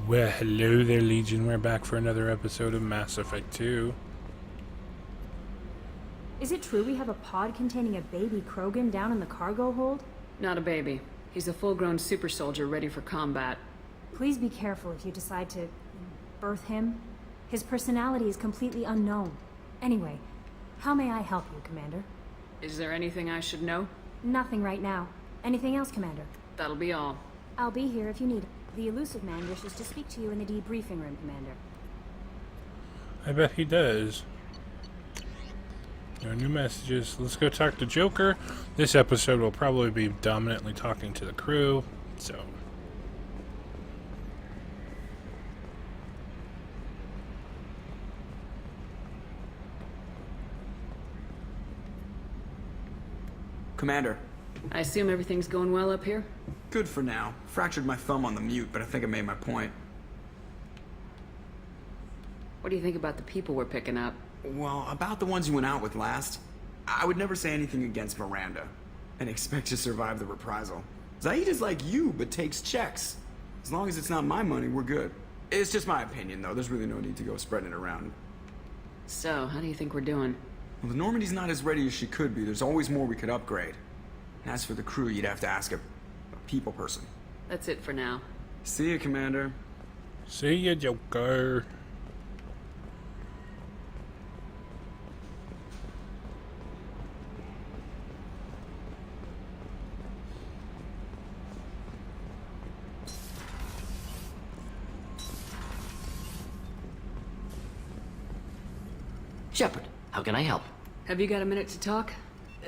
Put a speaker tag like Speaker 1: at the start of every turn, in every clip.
Speaker 1: Well, hello there, Legion. We're back for another episode of Mass Effect 2.
Speaker 2: Is it true we have a pod containing a baby Krogan down in the cargo hold?
Speaker 3: Not a baby. He's a full-grown super soldier ready for combat.
Speaker 2: Please be careful if you decide to birth him. His personality is completely unknown. Anyway, how may I help you, Commander?
Speaker 3: Is there anything I should know?
Speaker 2: Nothing right now. Anything else, Commander?
Speaker 3: That'll be all.
Speaker 2: I'll be here if you need it. The elusive man wishes to speak to you in the debriefing room, Commander.
Speaker 1: I bet he does. No new messages. Let's go talk to Joker. This episode will probably be dominantly talking to the crew, so...
Speaker 4: Commander.
Speaker 3: I assume everything's going well up here?
Speaker 4: Good for now. Fractured my thumb on the mute, but I think I made my point.
Speaker 3: What do you think about the people we're picking up?
Speaker 4: Well, about the ones you went out with last, I would never say anything against Miranda and expect to survive the reprisal. Zaid is like you, but takes checks. As long as it's not my money, we're good. It's just my opinion, though. There's really no need to go spreading it around.
Speaker 3: So, how do you think we're doing?
Speaker 4: Well, the Normandy's not as ready as she could be. There's always more we could upgrade. And as for the crew, you'd have to ask a people person.
Speaker 3: That's it for now.
Speaker 4: See you, Commander.
Speaker 1: See ya, Joker.
Speaker 5: Shepard, how can I help?
Speaker 3: Have you got a minute to talk?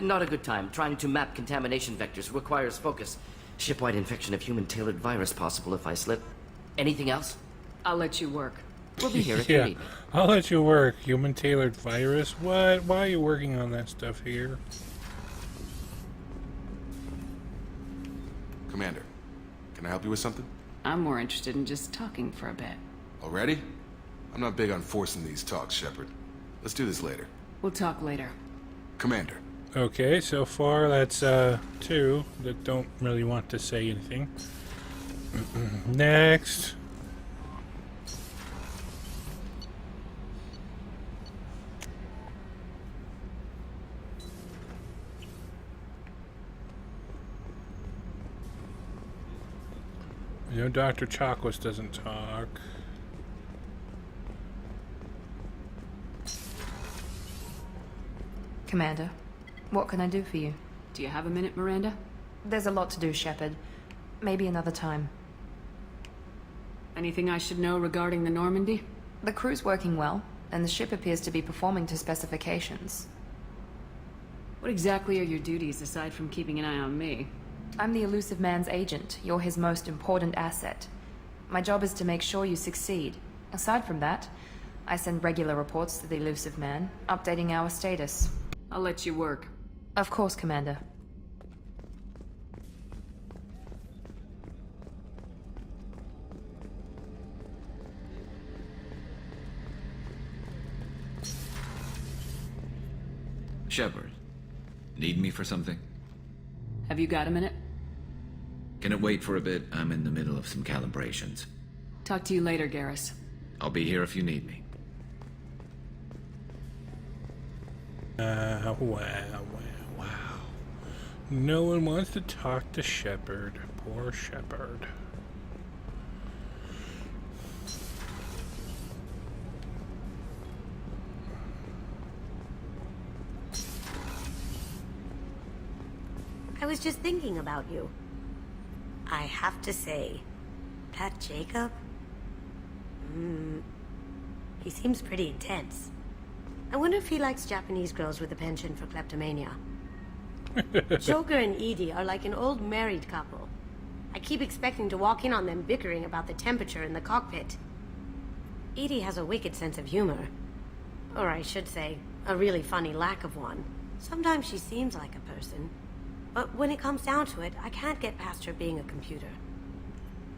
Speaker 5: Not a good time. Trying to map contamination vectors requires focus. Shipwide infection of human-tailored virus possible if I slip. Anything else?
Speaker 3: I'll let you work.
Speaker 5: We'll be here if you
Speaker 1: Yeah,
Speaker 5: need me.
Speaker 1: I'll let you work. Human-tailored virus? What? Why are you working on that stuff here?
Speaker 6: Commander, can I help you with something?
Speaker 3: I'm more interested in just talking for a bit.
Speaker 6: Already? I'm not big on forcing these talks, Shepard. Let's do this later.
Speaker 3: We'll talk later.
Speaker 6: Commander.
Speaker 1: Okay, so far that's two that don't really want to say anything. Next. You know, Dr. Chakwas doesn't talk.
Speaker 7: Commander, what can I do for you?
Speaker 3: Do you have a minute, Miranda?
Speaker 7: There's a lot to do, Shepard. Maybe another time.
Speaker 3: Anything I should know regarding the Normandy?
Speaker 7: The crew's working well, and the ship appears to be performing to specifications.
Speaker 3: What exactly are your duties aside from keeping an eye on me?
Speaker 7: I'm the elusive man's agent. You're his most important asset. My job is to make sure you succeed. Aside from that, I send regular reports to the elusive man, updating our status.
Speaker 3: I'll let you work.
Speaker 7: Of course, Commander.
Speaker 8: Shepard, need me for something?
Speaker 3: Have you got a minute?
Speaker 8: Can it wait for a bit? I'm in the middle of some calibrations.
Speaker 3: Talk to you later, Garrus.
Speaker 8: I'll be here if you need me.
Speaker 1: Wow. No one wants to talk to Shepard. Poor Shepard.
Speaker 9: I was just thinking about you. I have to say, that Jacob? He seems pretty intense. I wonder if he likes Japanese girls with a penchant for kleptomania. Joker and Edie are like an old married couple. I keep expecting to walk in on them bickering about the temperature in the cockpit. Edie has a wicked sense of humor. Or I should say, a really funny lack of one. Sometimes she seems like a person. But when it comes down to it, I can't get past her being a computer.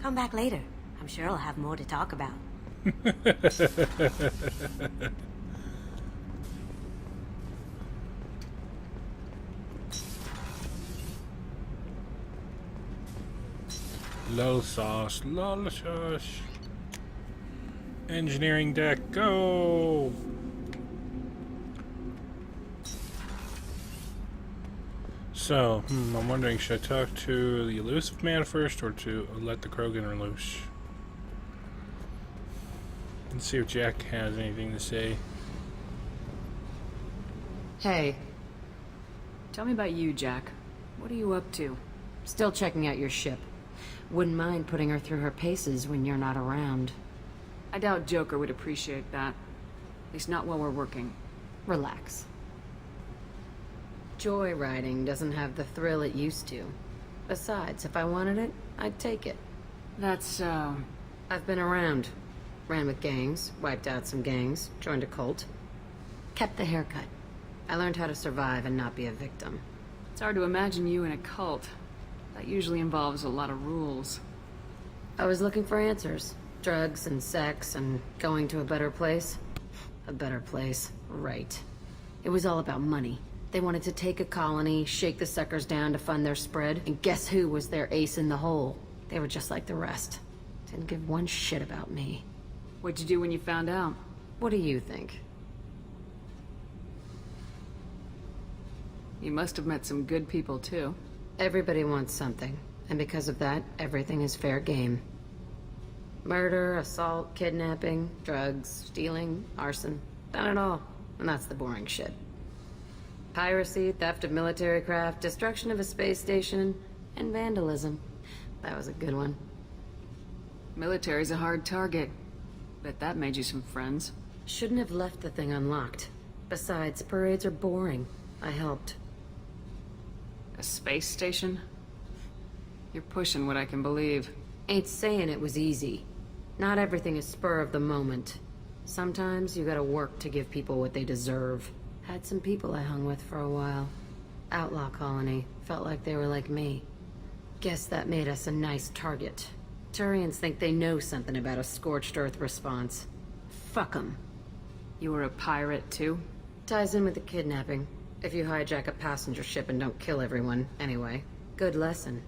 Speaker 9: Come back later. I'm sure I'll have more to talk about.
Speaker 1: Lol sauce, lol sauce. Engineering deck, go! So, I'm wondering, should I talk to the elusive man first or to let the Krogan loose? Let's see if Jack has anything to say.
Speaker 3: Hey. Tell me about you, Jack. What are you up to?
Speaker 10: Still checking out your ship. Wouldn't mind putting her through her paces when you're not around.
Speaker 3: I doubt Joker would appreciate that. At least not while we're working.
Speaker 10: Relax. Joyriding doesn't have the thrill it used to. Besides, if I wanted it, I'd take it.
Speaker 3: That's,
Speaker 10: I've been around. Ran with gangs, wiped out some gangs, joined a cult. Kept the haircut. I learned how to survive and not be a victim.
Speaker 3: It's hard to imagine you in a cult. That usually involves a lot of rules.
Speaker 10: I was looking for answers. Drugs and sex and going to a better place. A better place, right. It was all about money. They wanted to take a colony, shake the suckers down to fund their spread, and guess who was their ace in the hole? They were just like the rest. Didn't give one shit about me.
Speaker 3: What'd you do when you found out?
Speaker 10: What do you think?
Speaker 3: You must have met some good people, too.
Speaker 10: Everybody wants something, and because of that, everything is fair game. Murder, assault, kidnapping, drugs, stealing, arson. Done it all, and that's the boring shit. Piracy, theft of military craft, destruction of a space station, and vandalism. That was a good one.
Speaker 3: Military's a hard target. Bet that made you some friends.
Speaker 10: Shouldn't have left the thing unlocked. Besides, parades are boring. I helped.
Speaker 3: A space station? You're pushing what I can believe.
Speaker 10: Ain't saying it was easy. Not everything is spur of the moment. Sometimes you gotta work to give people what they deserve. Had some people I hung with for a while. Outlaw colony. Felt like they were like me. Guess that made us a nice target. Turians think they know something about a scorched earth response. Fuck 'em.
Speaker 3: You were a pirate, too?
Speaker 10: Ties in with the kidnapping. If you hijack a passenger ship and don't kill everyone, anyway. Good lesson.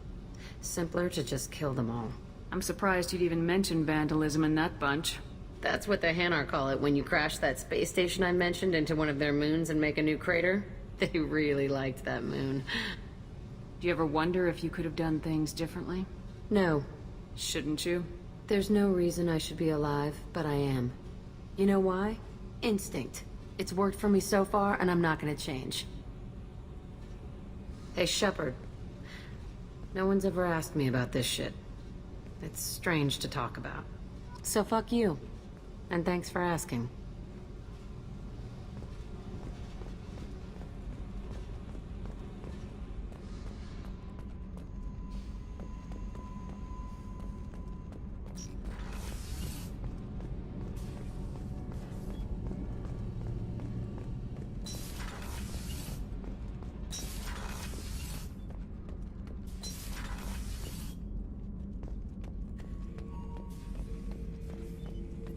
Speaker 10: Simpler to just kill them all.
Speaker 3: I'm surprised you'd even mention vandalism in that bunch.
Speaker 10: That's what the Hanar call it when you crash that space station I mentioned into one of their moons and make a new crater. They really liked that moon.
Speaker 3: Do you ever wonder if you could have done things differently?
Speaker 10: No.
Speaker 3: Shouldn't you?
Speaker 10: There's no reason I should be alive, but I am. You know why? Instinct. It's worked for me so far, and I'm not gonna change. Hey, Shepard. No one's ever asked me about this shit. It's strange to talk about. So fuck you. And thanks for asking.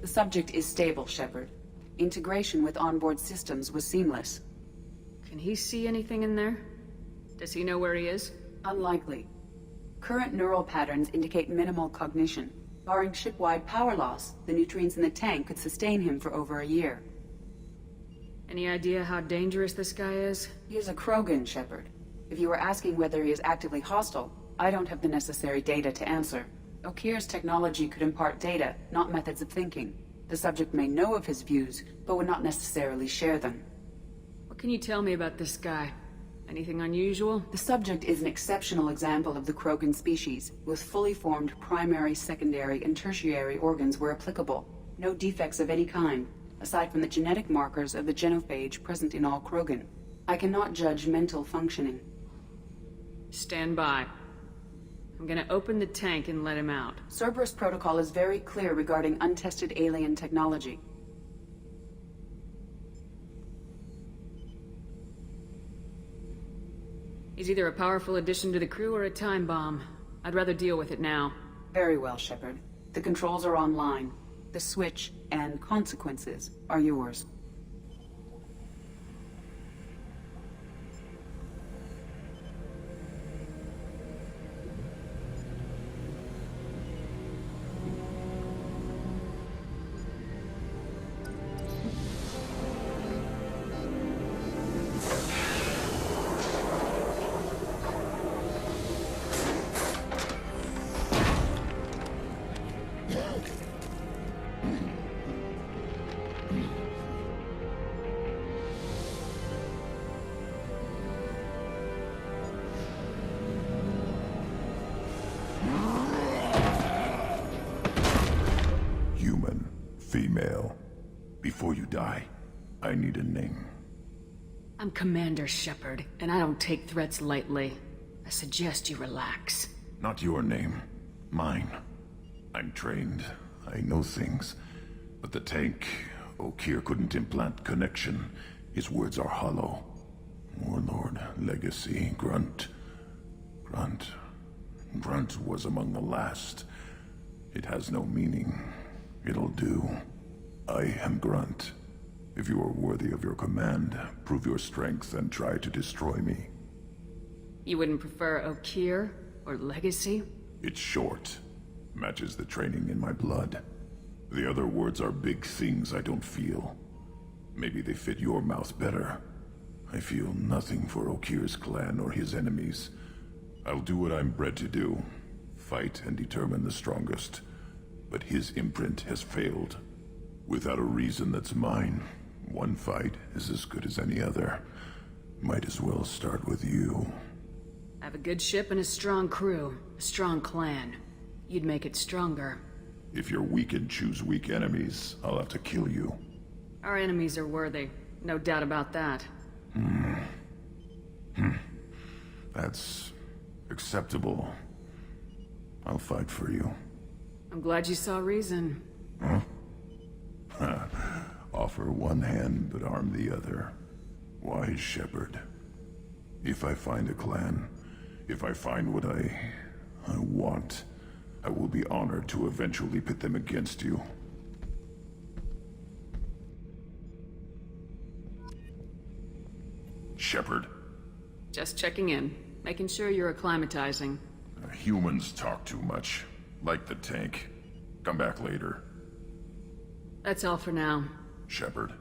Speaker 11: The subject is stable, Shepard. Integration with onboard systems was seamless.
Speaker 3: Can he see anything in there? Does he know where he is?
Speaker 11: Unlikely. Current neural patterns indicate minimal cognition. Barring ship-wide power loss, the nutrients in the tank could sustain him for over a year.
Speaker 3: Any idea how dangerous this guy is?
Speaker 11: He is a Krogan, Shepard. If you were asking whether he is actively hostile, I don't have the necessary data to answer. Okir's technology could impart data, not methods of thinking. The subject may know of his views, but would not necessarily share them.
Speaker 3: What can you tell me about this guy? Anything unusual?
Speaker 11: The subject is an exceptional example of the Krogan species, with fully formed primary, secondary, and tertiary organs where applicable. No defects of any kind, aside from the genetic markers of the genophage present in all Krogan. I cannot judge mental functioning.
Speaker 3: Stand by. I'm gonna open the tank and let him out.
Speaker 11: Cerberus protocol is very clear regarding untested alien technology.
Speaker 3: He's either a powerful addition to the crew or a time bomb. I'd rather deal with it now.
Speaker 11: Very well, Shepard. The controls are online. The switch and consequences are yours.
Speaker 12: Female. Before you die, I need a name.
Speaker 3: I'm Commander Shepard, and I don't take threats lightly. I suggest you relax.
Speaker 12: Not your name. Mine. I'm trained. I know things. But the tank, Okeer couldn't implant connection. His words are hollow. Warlord, Legacy, Grunt. Grunt was among the last. It has no meaning. It'll do. I am Grunt. If you are worthy of your command, prove your strength and try to destroy me.
Speaker 3: You wouldn't prefer Okeer or Legacy?
Speaker 12: It's short. Matches the training in my blood. The other words are big things I don't feel. Maybe they fit your mouth better. I feel nothing for Okeer's clan or his enemies. I'll do what I'm bred to do. Fight and determine the strongest. But his imprint has failed. Without a reason that's mine, one fight is as good as any other. Might as well start with you.
Speaker 3: I have a good ship and a strong crew. A strong clan. You'd make it stronger.
Speaker 12: If you're weak and choose weak enemies, I'll have to kill you.
Speaker 3: Our enemies are worthy. No doubt about that.
Speaker 12: That's acceptable. I'll fight for you.
Speaker 3: I'm glad you saw reason.
Speaker 12: Offer one hand, but arm the other. Wise Shepard. If I find a clan, if I find what I want, I will be honored to eventually pit them against you. Shepard.
Speaker 3: Just checking in. Making sure you're acclimatizing.
Speaker 12: Humans talk too much. Like the tank. Come back later.
Speaker 3: That's all for now.
Speaker 12: Shepard.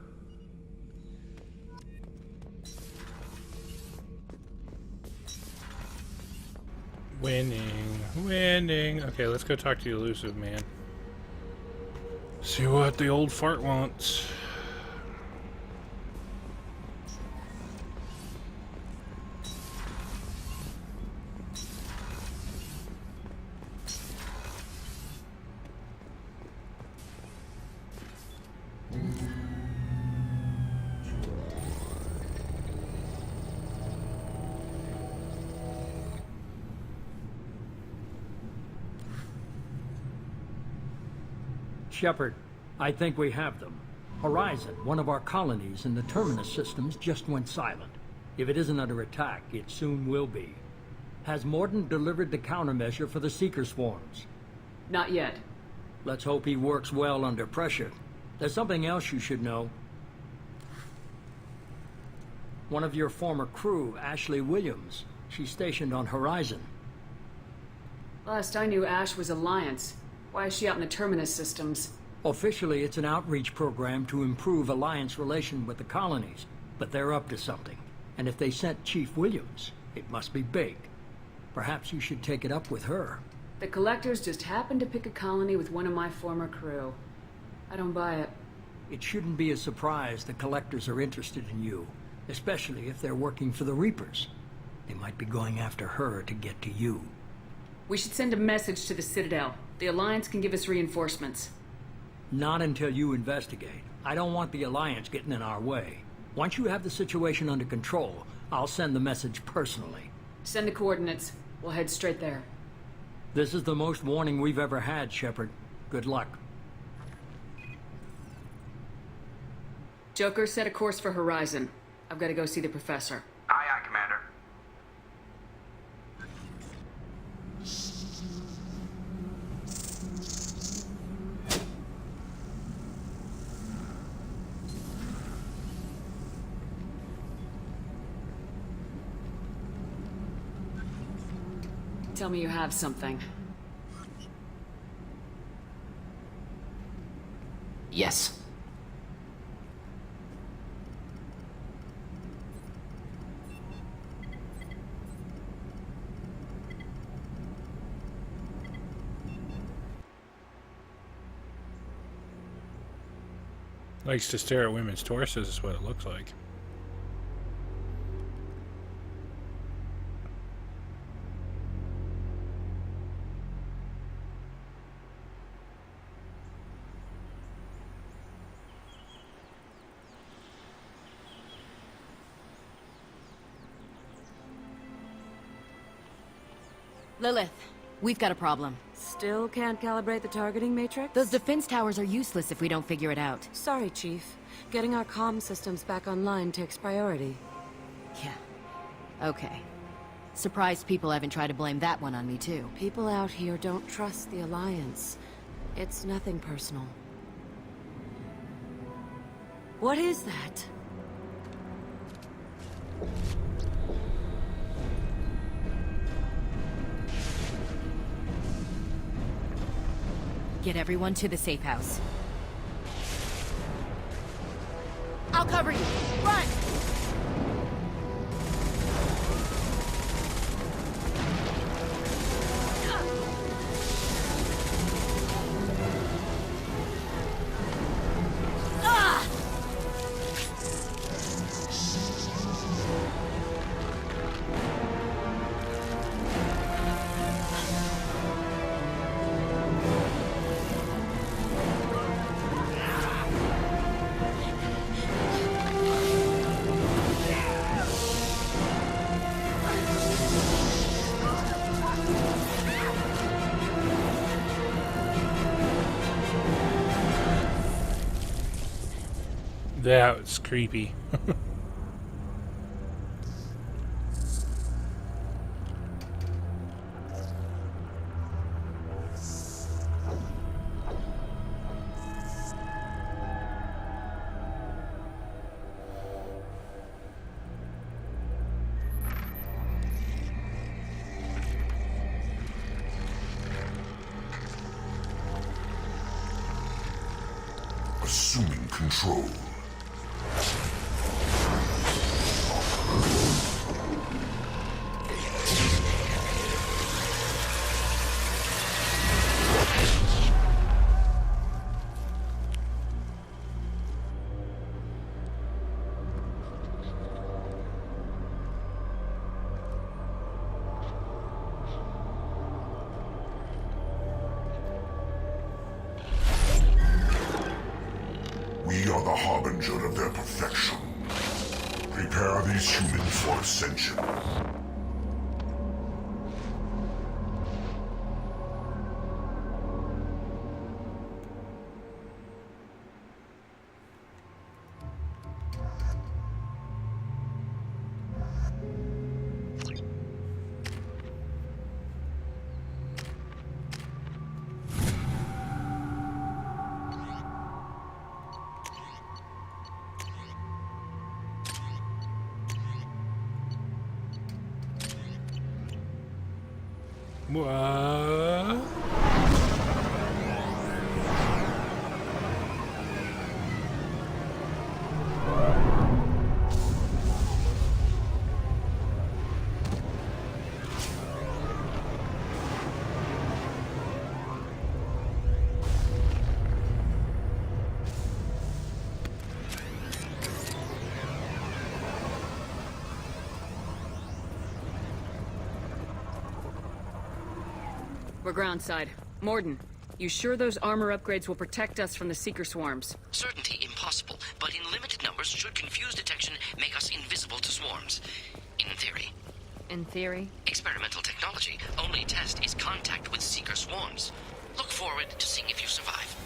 Speaker 1: Winning. Okay, let's go talk to the elusive man. See what the old fart wants.
Speaker 13: Shepard, I think we have them. Horizon, one of our colonies in the Terminus systems, just went silent. If it isn't under attack, it soon will be. Has Mordin delivered the countermeasure for the Seeker swarms?
Speaker 3: Not yet.
Speaker 13: Let's hope he works well under pressure. There's something else you should know. One of your former crew, Ashley Williams, she's stationed on Horizon.
Speaker 3: Last I knew, Ash was Alliance. Why is she out in the Terminus systems?
Speaker 13: Officially, it's an outreach program to improve Alliance relation with the colonies, but they're up to something. And if they sent Chief Williams, it must be big. Perhaps you should take it up with her.
Speaker 3: The Collectors just happened to pick a colony with one of my former crew. I don't buy it.
Speaker 13: It shouldn't be a surprise the Collectors are interested in you, especially if they're working for the Reapers. They might be going after her to get to you.
Speaker 3: We should send a message to the Citadel. The Alliance can give us reinforcements.
Speaker 13: Not until you investigate. I don't want the Alliance getting in our way. Once you have the situation under control, I'll send the message personally.
Speaker 3: Send the coordinates. We'll head straight there.
Speaker 13: This is the most warning we've ever had, Shepard. Good luck.
Speaker 3: Joker, set a course for Horizon. I've got to go see the Professor.
Speaker 4: Aye, aye, Commander.
Speaker 3: Tell me you have something.
Speaker 5: Yes.
Speaker 1: Likes to stare at women's torsos is what it looks like.
Speaker 14: Lilith, we've got a problem.
Speaker 15: Still can't calibrate the targeting matrix?
Speaker 14: Those defense towers are useless if we don't figure it out.
Speaker 15: Sorry, Chief. Getting our comm systems back online takes priority.
Speaker 14: Yeah. Okay. Surprised people haven't tried to blame that one on me, too.
Speaker 15: People out here don't trust the Alliance. It's nothing personal. What is that?
Speaker 14: Get everyone to the safe house. I'll cover you. Run!
Speaker 1: That was creepy.
Speaker 12: Assuming control. We are the harbinger of their perfection. Prepare these humans for ascension.
Speaker 1: What?
Speaker 3: We're groundside. Morden, you sure those armor upgrades will protect us from the Seeker swarms?
Speaker 5: Certainty impossible, but in limited numbers should confuse detection make us invisible to swarms. In theory.
Speaker 7: In theory?
Speaker 5: Experimental technology. Only test is contact with Seeker swarms. Look forward to seeing if you survive.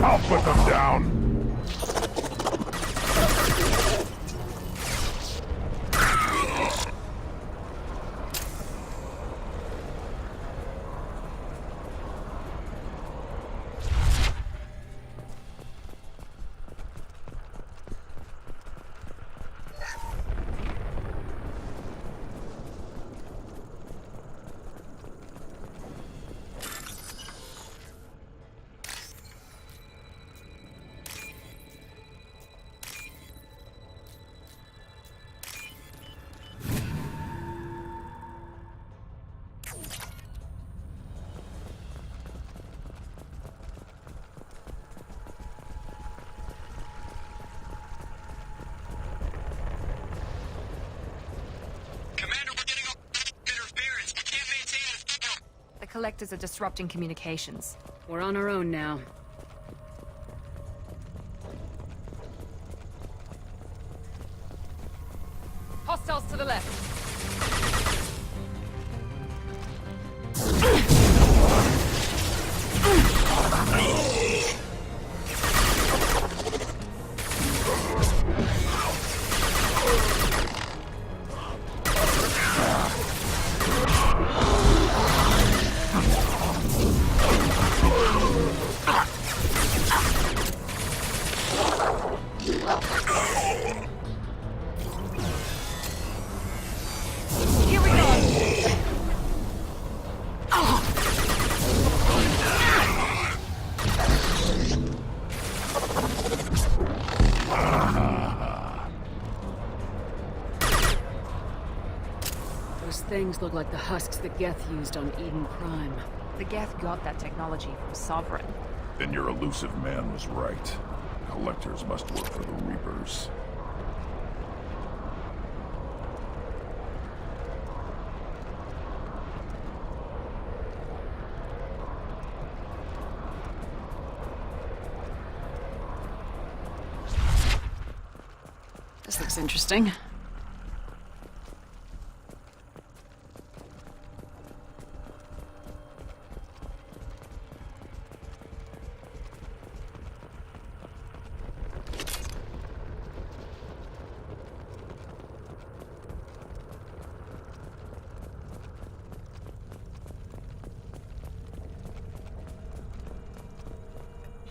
Speaker 12: I'll put them down.
Speaker 7: Collectors are disrupting communications.
Speaker 3: We're on our own now.
Speaker 7: Hostiles to the left.
Speaker 3: Those things look like the husks that Geth used on Eden Prime.
Speaker 7: The Geth got that technology from Sovereign.
Speaker 12: Then your elusive man was right. Collectors must work for the Reapers.
Speaker 3: This looks interesting.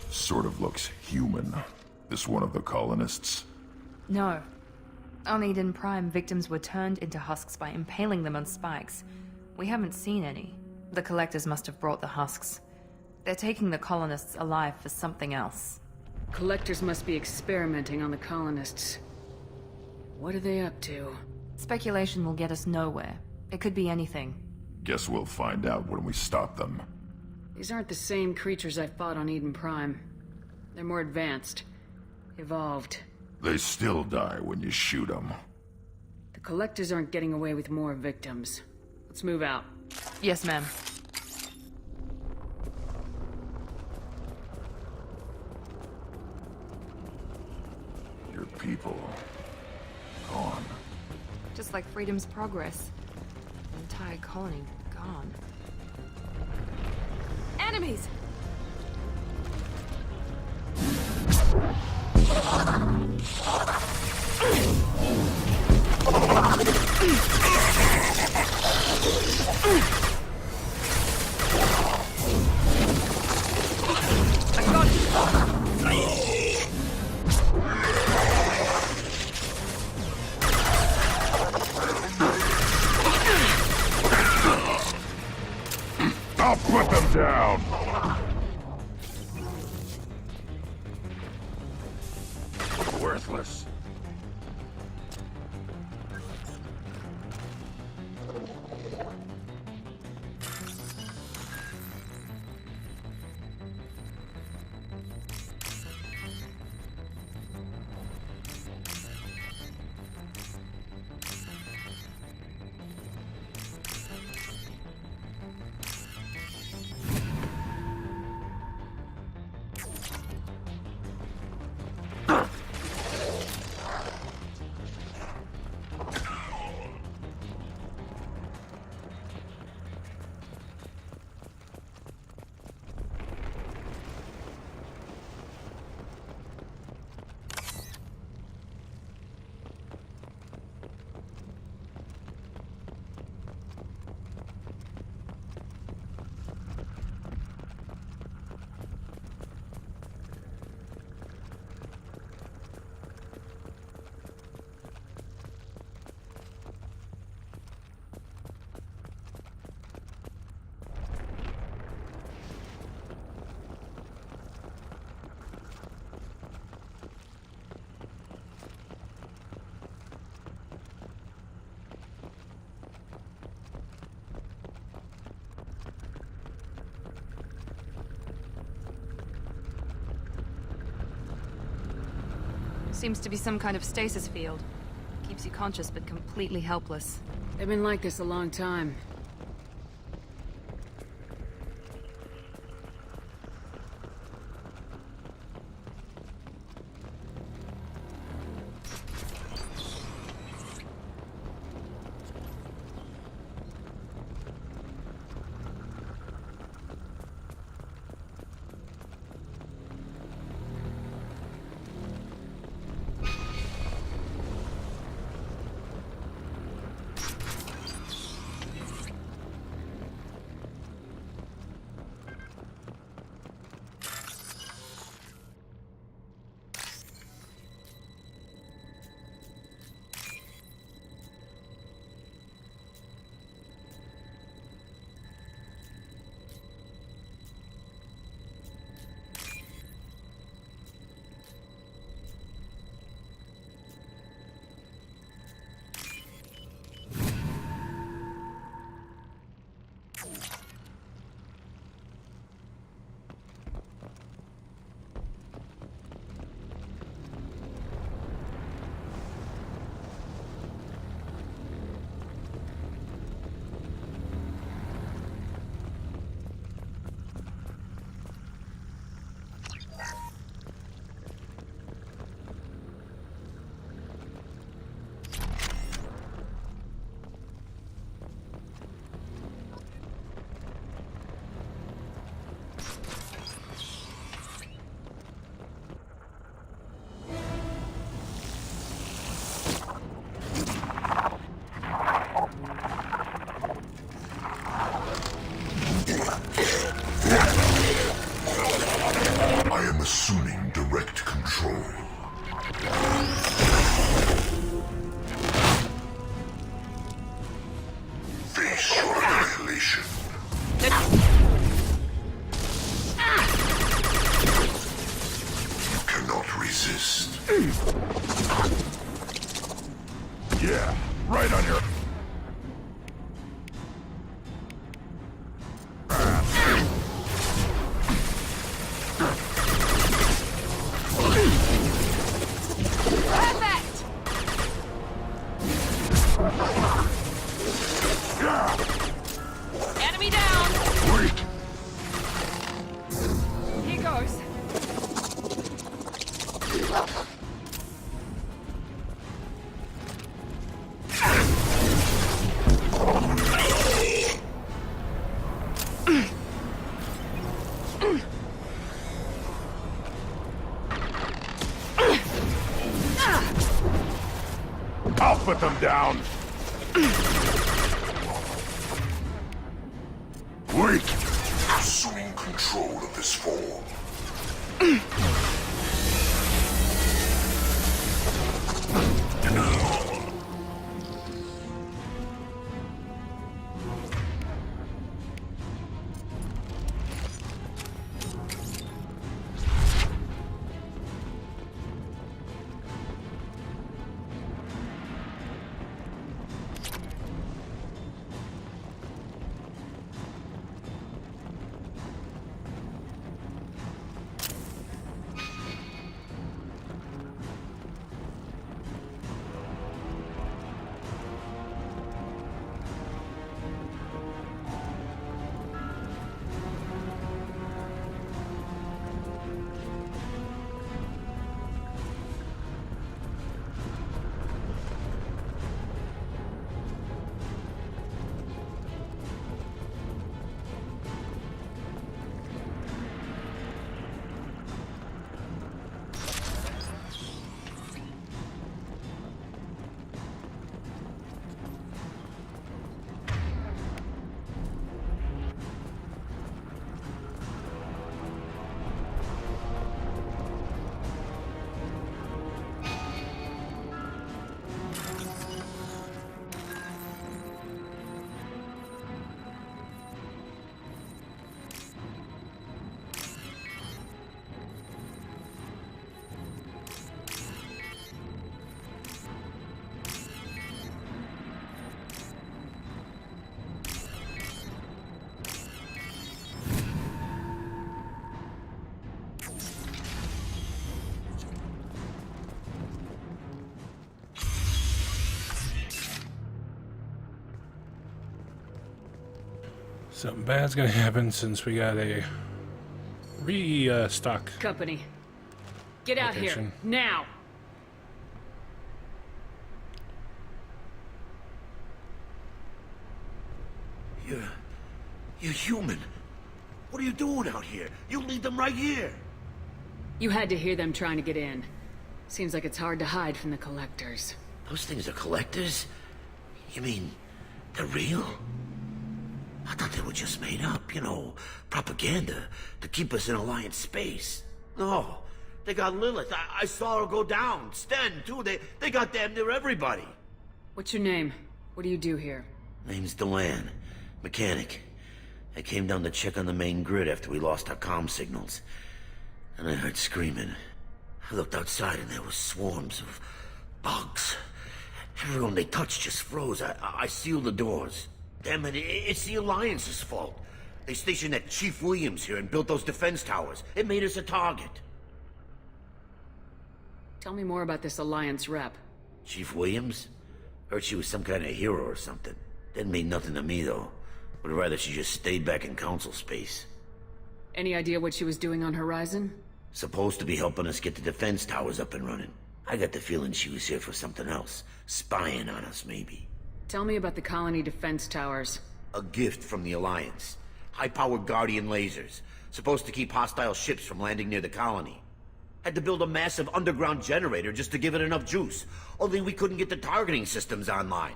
Speaker 12: Sort of looks human. This one of the colonists?
Speaker 7: No. On Eden Prime, victims were turned into husks by impaling them on spikes. We haven't seen any. The Collectors must have brought the husks. They're taking the colonists alive for something else.
Speaker 3: Collectors must be experimenting on the colonists. What are they up to?
Speaker 7: Speculation will get us nowhere. It could be anything.
Speaker 12: Guess we'll find out when we stop them.
Speaker 3: These aren't the same creatures I fought on Eden Prime. They're more advanced. Evolved.
Speaker 12: They still die when you shoot them.
Speaker 3: The Collectors aren't getting away with more victims. Let's move out.
Speaker 7: Yes, ma'am.
Speaker 12: Your people... gone.
Speaker 7: Just like Freedom's Progress. The entire colony gone. Enemies! I got it!
Speaker 12: I'll put them down! Worthless.
Speaker 7: Seems to be some kind of stasis field. Keeps you conscious but completely helpless.
Speaker 3: They've been like this a long time.
Speaker 12: Yeah, right on your...
Speaker 7: Perfect! Enemy down!
Speaker 12: Wait!
Speaker 7: Here goes.
Speaker 12: I'll put them down! Wait! Assuming control of this form.
Speaker 1: Something bad's gonna happen since we got a restock.
Speaker 3: Company. Get out
Speaker 1: location.
Speaker 3: here, now!
Speaker 16: You're human. What are you doing out here? You lead them right here.
Speaker 3: You had to hear them trying to get in. Seems like it's hard to hide from the collectors.
Speaker 16: Those things are collectors? You mean, they're real? I thought they were just made up, you know, propaganda to keep us in Alliance space. No, they got Lilith. I saw her go down. Sten, too. They got damn near everybody.
Speaker 3: What's your name? What do you do here?
Speaker 16: Name's Delan. Mechanic. I came down to check on the main grid after we lost our comm signals. And I heard screaming. I looked outside and there was swarms of bugs. Everyone they touched just froze. I sealed the doors. Damn it, it's the Alliance's fault. They stationed that Chief Williams here and built those defense towers. It made us a target.
Speaker 3: Tell me more about this Alliance rep.
Speaker 16: Chief Williams? Heard she was some kind of hero or something. Didn't mean nothing to me, though. Would rather she just stayed back in Council space.
Speaker 3: Any idea what she was doing on Horizon?
Speaker 16: Supposed to be helping us get the defense towers up and running. I got the feeling she was here for something else. Spying on us, maybe.
Speaker 3: Tell me about the colony defense towers.
Speaker 16: A gift from the Alliance. High-powered Guardian lasers. Supposed to keep hostile ships from landing near the colony. Had to build a massive underground generator just to give it enough juice. Only we couldn't get the targeting systems online.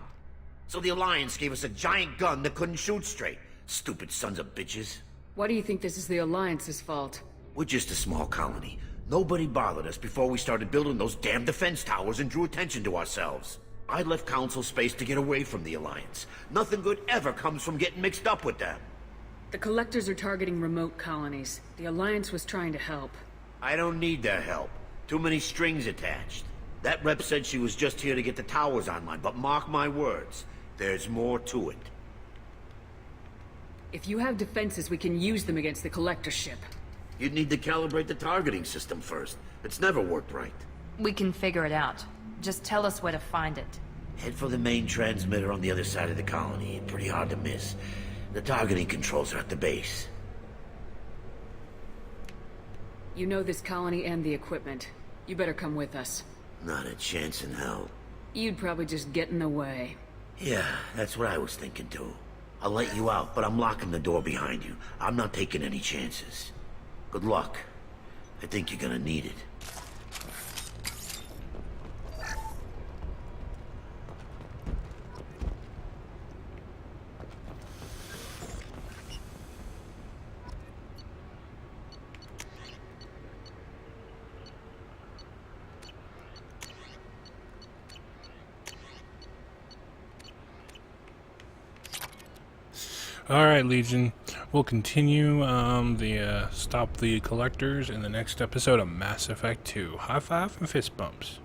Speaker 16: So the Alliance gave us a giant gun that couldn't shoot straight. Stupid sons of bitches.
Speaker 3: Why do you think this is the Alliance's fault?
Speaker 16: We're just a small colony. Nobody bothered us before we started building those damn defense towers and drew attention to ourselves. I left Council space to get away from the Alliance. Nothing good ever comes from getting mixed up with them.
Speaker 3: The Collectors are targeting remote colonies. The Alliance was trying to help.
Speaker 16: I don't need their help. Too many strings attached. That rep said she was just here to get the towers online, but mark my words, there's more to it.
Speaker 3: If you have defenses, we can use them against the Collector ship.
Speaker 16: You'd need to calibrate the targeting system first. It's never worked right.
Speaker 7: We can figure it out. Just tell us where to find it.
Speaker 16: Head for the main transmitter on the other side of the colony. Pretty hard to miss. The targeting controls are at the base.
Speaker 3: You know this colony and the equipment. You better come with us.
Speaker 16: Not a chance in hell.
Speaker 3: You'd probably just get in the way.
Speaker 16: Yeah, that's what I was thinking too. I'll let you out, but I'm locking the door behind you. I'm not taking any chances. Good luck. I think you're gonna need it.
Speaker 1: Alright, Legion. We'll continue the Stop the Collectors in the next episode of Mass Effect 2. High five and fist bumps.